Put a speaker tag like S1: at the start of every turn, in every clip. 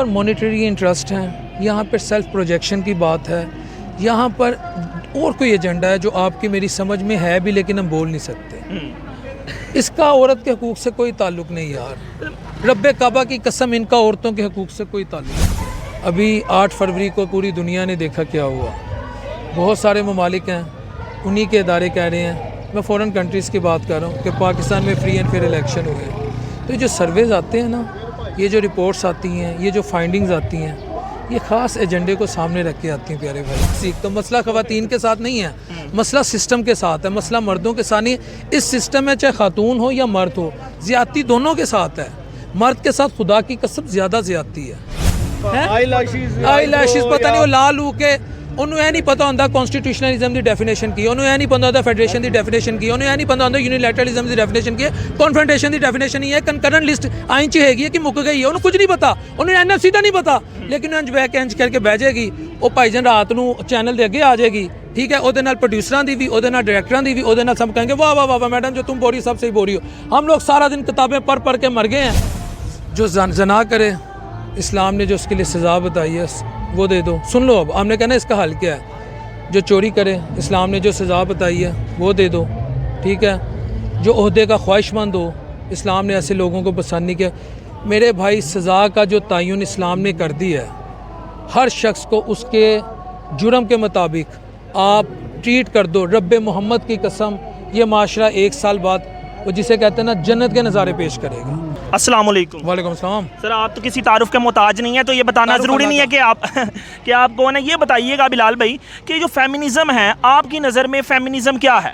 S1: पर monetary interest हैं, यहाँ पर सेल्फ प्रोजेक्शन की बात है, यहाँ पर और कोई एजेंडा है जो आपकी मेरी समझ में है भी लेकिन हम बोल नहीं सकते। इसका औरत के हकूक़ से कोई ताल्लुक़ नहीं यार, रब्बे काबा की कसम, इनका औरतों के हकूक़ से कोई ताल्लुक़ नहीं। अभी 8 फरवरी को पूरी दुनिया ने देखा क्या हुआ। बहुत सारे ममालिक हैं, उन्हीं के इदारे कह रहे हैं, मैं फ़ॉरेन कंट्रीज़ की बात कर रहा हूँ कि पाकिस्तान में फ्री एंड फेयर इलेक्शन हुए। तो ये जो सर्वेज़ आते हैं ना, ये जो रिपोर्ट्स आती हैं, ये जो फाइंडिंग्स आती हैं, ये ख़ास एजेंडे को सामने रख के आती हैं प्यारे भाई। तो मसला ख़वातीन के साथ नहीं है, मसला सिस्टम के साथ है, मसला मर्दों के साथ नहीं। इस सिस्टम में चाहे खातून हो या मर्द हो, ज़्यादती दोनों के साथ है। मर्द के साथ खुदा की कसम ज़्यादा ज़्यादती है। आई लैशेस पता नहीं वो लाल हो के उन्होंने यह नहीं पता होंगे कॉन्स्टिट्यूशनलिज्म की डेफिनेशन की, उन्होंने यह नहीं पता होंगे फेडरेशन की डेफिनेशन की, उन्होंने यह नहीं पता होंगे यूनिलैटरलिज्म की डेफिनेशन की है, कॉन्फ्रंटेशन की डेफिनेशन ही है, कंकरेंट लिस्ट आई च हैगी कि मुक गई है, उन्होंने कुछ नहीं पता, उन्होंने एनएफसी का नहीं पता, लेकिन उन्होंने बैक इंच करके बह जाएगी। वो भाईजान रात को चैनल के अगे आ जाएगी, ठीक है, वो प्रोड्यूसर की भी, वो डायरैक्टर की भी, वो सब कहेंगे वाह वाह वाह मैडम जो तुम बोल रही हो सब सही बोल रही हो। हम लोग सारा दिन किताबें पढ़ के मर गए हैं। जो जना करे, इस्लाम ने जो उसके लिए सज़ा बताई है वो दे दो। सुन लो, अब हमने कहना इसका हल क्या है। जो चोरी करे, इस्लाम ने जो सज़ा बताई है वो दे दो, ठीक है। जो ओहदे का ख्वाहिशमंद हो, इस्लाम ने ऐसे लोगों को पसंद नहीं किया। मेरे भाई, सज़ा का जो तयन इस्लाम ने कर दी है, हर शख्स को उसके जुर्म के मुताबिक आप ट्रीट कर दो। रब्बे मोहम्मद की कसम, ये माशरा 1 साल बाद वो जिसे कहते हैं ना जन्नत के नज़ारे पेश करेगा।
S2: अस्सलाम वालेकुम।
S1: वालेकुम अस्सलाम।
S2: सर, आप तो किसी तारुफ के मोहताज नहीं है, तो ये बताना ज़रूरी नहीं है कि आप कि आप कौन है। ये बताइएगा बिलाल भाई कि जो फेमिनिज़म है, आपकी नज़र में फेमिनिज़म क्या है?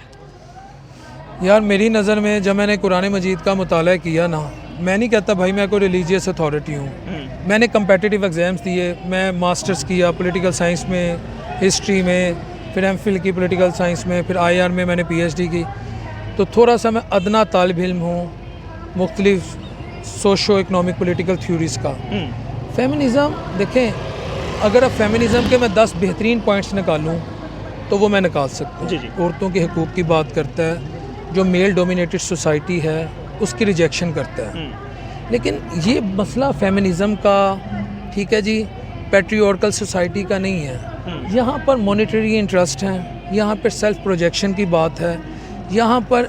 S1: यार मेरी नज़र में जब मैंने कुरान मजीद का मुताला किया ना, मैं नहीं कहता भाई मैं कोई रिलीजियस अथॉरिटी हूँ। मैंने कम्पेटिटिव एग्ज़ाम्स दिए, मैं मास्टर्स किया पॉलिटिकल साइंस में, हिस्ट्री में, फिर एमफिल की पॉलिटिकल साइंस में, फिर IR में मैंने PhD की। तो थोड़ा सा मैं अदना तालिब इल्म हूँ मुख्तलिफ सोशो इकनॉमिक पॉलिटिकल थ्योरीज़ का। फेमिनिज़म देखें, अगर अब फेमिनिज़म के मैं 10 बेहतरीन पॉइंट्स निकालूँ तो वो मैं निकाल सकता हूँ। औरतों के हकूक़ की बात करता है, जो मेल डोमिनेटेड सोसाइटी है उसकी रिजेक्शन करता है। लेकिन ये मसला फेमिनिज़म का, ठीक है जी, पैट्रियार्कल सोसाइटी का नहीं है। यहाँ पर मॉनेटरी इंटरेस्ट हैं, यहाँ पर सेल्फ प्रोजेक्शन की बात है, यहाँ पर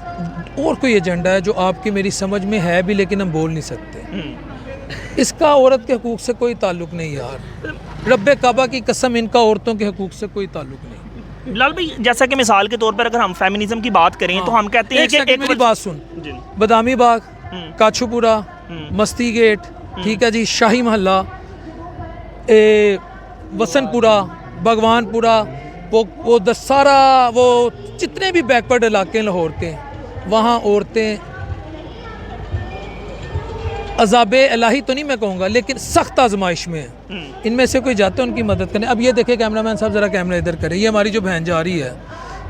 S1: और कोई एजेंडा है जो आपकी मेरी समझ में है भी लेकिन हम बोल नहीं सकते। इसका औरत के हकूक़ से कोई ताल्लुक़ नहीं यार, रब्बे काबा की कसम, इनका औरतों के हकूक़ से कोई ताल्लुक़ नहीं।
S2: बिलाल भाई, जैसा कि मिसाल के तौर पर अगर हम फेमिनिज़म की बात करें तो हम कहते हैं कि
S1: मेरी बात सुन, बदामी बाग, काछूपुरा, मस्ती गेट, ठीक है जी, शाही महल्ला, वसनपुरा, भगवानपुरा, वो सारा वो जितने भी बैकवर्ड इलाके हैं लाहौर के, वहाँ औरतें अज़ाबे इलाही तो नहीं मैं कहूँगा, लेकिन सख्त आजमाइश में है। इनमें से कोई जाते हैं उनकी मदद करने। अब ये देखे कैमरामैन साहब, ज़रा कैमरा इधर करें। ये हमारी जो बहन जा रही है,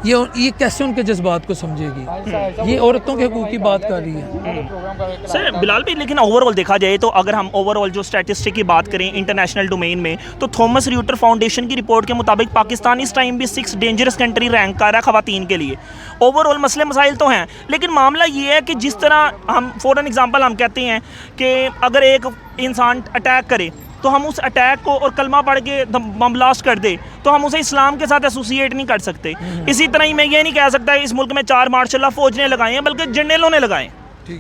S1: ये कैसे उनके जज्बात को समझेगी। ये औरतों के हकूक़ की बात कर रही है।
S2: सर बिलाल भाई, लेकिन ओवरऑल देखा जाए तो अगर हम ओवरऑल जो स्टैटिस्टिक की बात करें इंटरनेशनल डोमेन में, तो थॉमस रॉयटर्स फाउंडेशन की रिपोर्ट के मुताबिक पाकिस्तान इस टाइम भी 6 डेंजरस कंट्री रैंक कर रहा है ख़वातीन के लिए। ओवरऑल मसले मसाइल तो हैं, लेकिन मामला ये है कि जिस तरह हम फॉर एन एग्जांपल हम कहते हैं कि अगर एक इंसान अटैक करे तो हम उस अटैक को और कलमा पढ़ के बम ब्लास्ट कर दे तो हम उसे इस्लाम के साथ एसोसिएट नहीं कर सकते। इसी तरह ही मैं ये नहीं कह सकता इस मुल्क में 4 मार्शल फौज ने लगाए हैं, बल्कि जनरलों ने लगाए,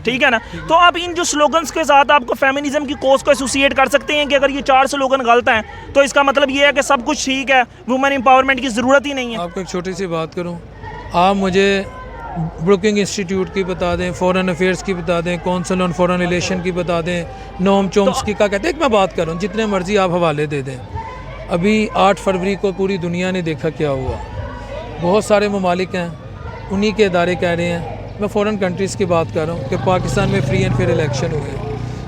S2: ठीक है ना। तो आप इन जो स्लोगन्स के साथ आपको फेमिनिज्म की कोस को एसोसिएट कर सकते हैं कि अगर ये 4 स्लोगन गलत हैं तो इसका मतलब ये है कि सब कुछ ठीक है, वुमेन एम्पावरमेंट की ज़रूरत ही नहीं है।
S1: आपको एक छोटी सी बात करूँ, आप मुझे ब्रुकिंग इंस्टीट्यूट की बता दें, फॉरेन अफेयर्स की बता दें, कौंसिल ऑन फॉरेन रिलेशन की बता दें, नोम चोम्स्की का कहते हैं, मैं बात कर रहा हूँ, जितने मर्जी आप हवाले दे दें। अभी 8 फरवरी को पूरी दुनिया ने देखा क्या हुआ। बहुत सारे ममालिक हैं, उन्हीं के इदारे कह रहे हैं, मैं फ़ॉरेन कंट्रीज़ की बात कर रहा हूँ कि पाकिस्तान में फ्री एंड फेयर इलेक्शन हुए।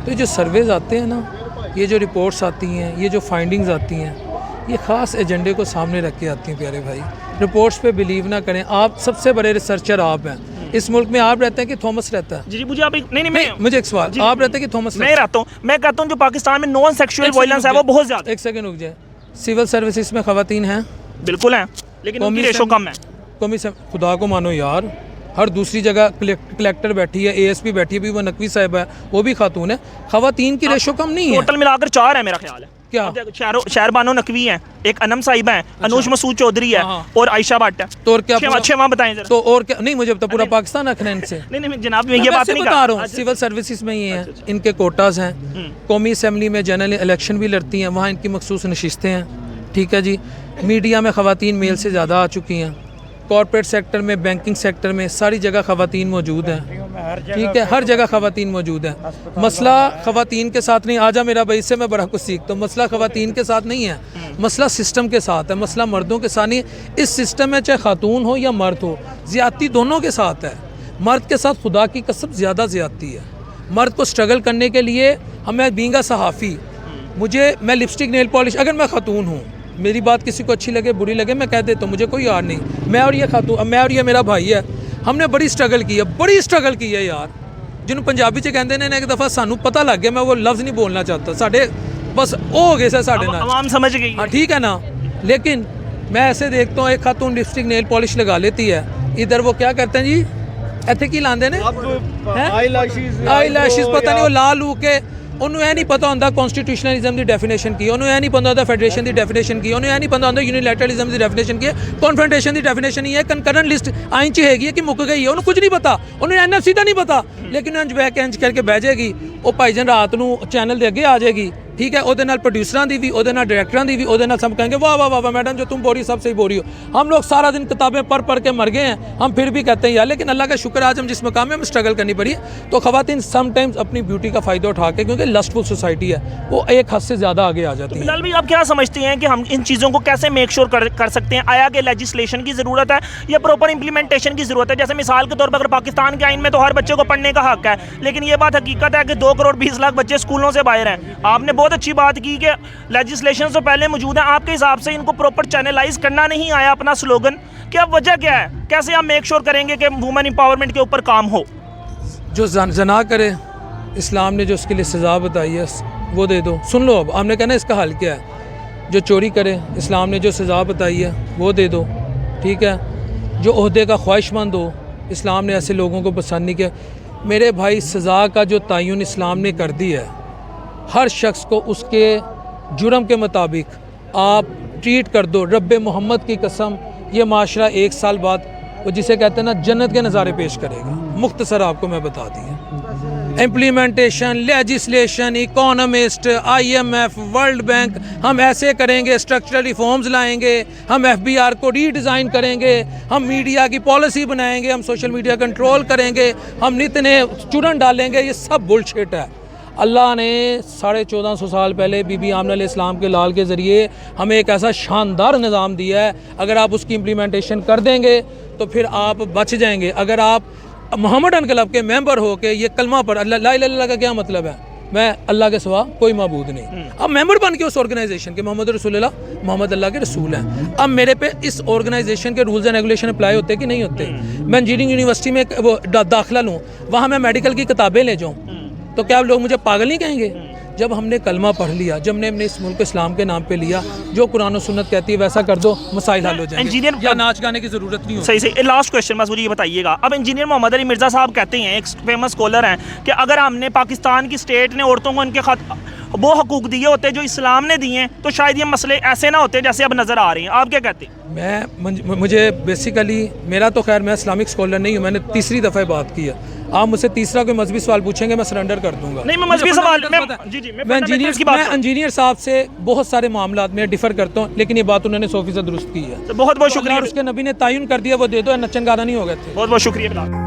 S1: तो ये जो सर्वेज़ आते हैं ना, ये जो रिपोर्ट्स आती हैं, ये जो फाइंडिंग्स आती हैं, ये ख़ास एजेंडे को सामने रख के आती हैं प्यारे भाई। रिपोर्ट्स पे बिलीव ना करें, आप सबसे बड़े रिसर्चर आप हैं इस मुल्क में। आप रहते हैं कि थॉमस रहता है?
S2: जी मुझे आप नहीं
S1: मुझे एक सवाल, आप रहते हैं कि थॉमस?
S2: मैं रहता हूँ, मैं कहता हूँ जो पाकिस्तान में नॉन सेक्सुअल वायलेंस है वो बहुत ज़्यादा।
S1: एक सेकंड रुक जाए, सिविल सर्विसेज में ख़वातीन हैं?
S2: बिल्कुल हैं, लेकिन उनकी रेशो कम है।
S1: कौमी से खुदा को मानो यार, हर दूसरी जगह कलेक्टर बैठी है, ASP बैठी है, भी वो नकवी साहिबा है, वो भी खातून है। ख़वातीन की रेशो कम नहीं है।
S2: टोटल मिलाकर 4 है मेरा ख्याल है।
S1: क्या?
S2: शहर बानो नकवी है, एक अनम साहिबा है, अनुज मसूद चौधरी है और आयशा भट्ट है।
S1: तो और क्या
S2: छह बताएं जरा।
S1: तो और क्या? नहीं, मुझे तो पूरा पाकिस्तान रखना है इनसे।
S2: नहीं जनाब, मैं ये बात नहीं
S1: बता रहा हूँ, सिविल सर्विसेज में ये हैं, इनके कोटाज हैं, कौमी असम्बली में जनरल इलेक्शन भी लड़ती हैं, वहाँ इनकी मखसूस नशिस्तें हैं, ठीक है जी। मीडिया में ख़वातीन मेल से ज़्यादा आ चुकी हैं, कॉर्पोरेट सेक्टर में, बैंकिंग सेक्टर में, सारी जगह ख़वातीन मौजूद हैं, ठीक है, हर जगह ख़वातीन मौजूद हैं। मसला ख़वातीन के साथ नहीं, आजा मेरा भाई, इससे मैं बड़ा कुछ सीखता हूँ। मसला ख़वातीन के साथ नहीं है, मसला सिस्टम के साथ है, मसला मर्दों के साथ नहीं है। इस सिस्टम में चाहे खातून हो या मर्द हो, ज़्यादती दोनों के साथ है। मर्द के साथ खुदा की कसम ज़्यादा ज़्यादती है। मर्द को स्ट्रगल करने के लिए हमें बींगा सहाफ़ी, मैं लिपस्टिक नेल पॉलिश, अगर मैं खातून हूँ, मेरी बात किसी को अच्छी लगे बुरी लगे, मैं कह देता हूँ, मुझे कोई यार नहीं। मैं और ये मेरा भाई है, हमने बड़ी स्ट्रगल की है यार। जिन्होंने पंजाबी च कहते हैं ना, एक दफ़ा सानू पता लग गया, मैं वो लफ्ज़ नहीं बोलना चाहता, साढ़े बस हो गए से साढ़े नाल,
S2: आवाम समझ गई।
S1: हाँ ठीक है ना। लेकिन मैं ऐसे देखता हूँ, एक खातून लिपस्टिक नेल पॉलिश लगा लेती है, इधर वो क्या करते हैं जी, इत्थे की लांदे ने आई लैशिज़, पता नहीं वो ला लू के, उन्होंने यह नहीं पता होंगे कॉन्स्टिट्यूशनलिज्म की डेफिनेशन की, उन्होंने यह नहीं पता होंगे फेडरेशन की डेफिनेशन की, उन्होंने यह नहीं पता होंगे यूनिलैटरलिज्म की डेफिनेशन की, कॉन्फ्रंटेशन की डेफिनेशन ही है, कंकरेंट लिस्ट आइन च हैगी है कि मुक गई है, उन्होंने कुछ नहीं पता, उन्होंने NFC का नहीं पता, लेकिन उन्हें बह के इंज करके बह जाएगी, वो भाईजान रात को चैनल के अगे आ जाएगी, ठीक है, ਉਹਦੇ ਨਾਲ प्रोड्यूसर की भी, ਉਹਦੇ ਨਾਲ डायरेक्टरों की भी, ਉਹਦੇ ਨਾਲ सब कहेंगे वाह वाह वाह वाह मैडम, जो तुम बोल रही हो सब सही बोल रही हो। हम लोग सारा दिन किताबें पढ़ के मर गए हैं, हम फिर भी कहते हैं यार, लेकिन अल्लाह का शुक्र, आज हम जिस मकाम में हम स्ट्रगल करनी पड़ी। तो ख़वातीन समटाइम्स अपनी ब्यूटी का फ़ायदा उठा के, क्योंकि लस्टफुल सोसाइटी है, वो एक हद से ज़्यादा आगे आ जाती है।
S2: बिलाल भाई, आप क्या समझते हैं कि हम इन चीज़ों को कैसे मेक श्योर कर सकते हैं? आया कि लेजिस्लेशन की ज़रूरत है या प्रॉपर इंप्लीमेंटेशन की ज़रूरत है? जैसे मिसाल के तौर पर अगर पाकिस्तान के आइन में तो हर बच्चे को पढ़ने का हक है, लेकिन ये बात हकीकत है कि 2 करोड़ 20 लाख बच्चे स्कूलों से बाहर हैं। आपने बहुत अच्छी बात की कि लेजिस्लेशन तो पहले मौजूद है, आपके हिसाब से इनको प्रॉपर चैनलाइज करना नहीं आया अपना स्लोगन, क्या वजह क्या है? कैसे आप मेक श्योर करेंगे कि वुमेन एम्पावरमेंट के ऊपर काम हो?
S1: जो जना करे, इस्लाम ने जो उसके लिए सज़ा बताई है वो दे दो। सुन लो, अब हमने कहना इसका हल क्या है। जो चोरी करे, इस्लाम ने जो सज़ा बताई है वो दे दो, ठीक है। जो ओहदे का ख्वाहिशमंद हो, इस्लाम ने ऐसे लोगों को पसंद नहीं किया। मेरे भाई, सज़ा का जो तयन इस्लाम ने कर दी है, हर शख्स को उसके जुर्म के मुताबिक आप ट्रीट कर दो। रब्बे मोहम्मद की कसम, ये माशरा 1 साल बाद वो जिसे कहते हैं ना, जन्नत के नज़ारे पेश करेगा। मुख्तसर आपको मैं बता दिया। Implementation, legislation, economist, IMF, world bank, हम ऐसे करेंगे, स्ट्रक्चरल रिफॉर्म्स लाएंगे, हम FBR को रीडिज़ाइन करेंगे, हम मीडिया की पॉलिसी बनाएंगे, हम सोशल मीडिया कंट्रोल करेंगे, हम नित नए चूरन डालेंगे। ये सब बुलशिट है। अल्लाह ने 1450 साल पहले बीबी आमना अलैहिस्सलाम के लाल के ज़रिए हमें एक ऐसा शानदार निज़ाम दिया है, अगर आप उसकी इम्प्लीमेंटेशन कर देंगे तो फिर आप बच जाएंगे। अगर आप मोहम्मदन क्लब के मेंबर हो के ये कलमा पर ला इलाहा इल्लल्लाह का क्या मतलब है, मैं अल्लाह के सिवा कोई माबूद नहीं, अब मेंबर बन के उस ऑर्गेनाइजेशन के, मोहम्मद रसूलुल्लाह, मोहम्मद अल्लाह के रसूल हैं, अब मेरे पे इस ऑर्गेनाइजेशन के रूल्स एंड रेगुलेशन अप्लाई होते कि नहीं होते? मैं इंजीनियरिंग यूनिवर्सिटी में वो दाखिला लूँ, वहाँ मैं मेडिकल की किताबें ले जाऊँ, तो क्या लोग मुझे पागल नहीं कहेंगे? जब हमने कलमा पढ़ लिया, जब हमने इस मुल्क को इस्लाम के नाम पे लिया, जो कुरान और सुन्नत कहती है वैसा कर दो, मसाइल हल हो जाएंगे।
S2: इंजीनियर
S1: या नाच गाने की ज़रूरत नहीं होगी।
S2: सही लास्ट क्वेश्चन बस मुझे ये बताइएगा, अब इंजीनियर मोहम्मद अली मिर्ज़ा साहब कहते हैं, एक फेमस स्कॉलर हैं, कि अगर हमने पाकिस्तान की स्टेट ने औरतों को इनके वो हकूक़ दिए होते जो इस्लाम ने दिए, तो शायद ये मसले ऐसे ना होते जैसे अब नज़र आ रहे हैं। आप क्या कहते हैं?
S1: मुझे बेसिकली, मेरा तो खैर, मैं इस्लामिक स्कॉलर नहीं हूँ, मैंने तीसरी दफ़ा बात की है। आप मुझसे तीसरा कोई मजहबी सवाल पूछेंगे, मैं सरेंडर कर दूंगा।
S2: नहीं, मैं मजहबी सवाल मैं
S1: इंजीनियर साहब से बहुत सारे मामलात में डिफर करता हूँ, लेकिन ये बात उन्होंने 100% दुरुस्त की है।
S2: बहुत बहुत शुक्रिया।
S1: उसके नबी ने तयन कर दिया, वो दे दो, नचन गाना नहीं हो गए थे।
S2: बहुत बहुत शुक्रिया।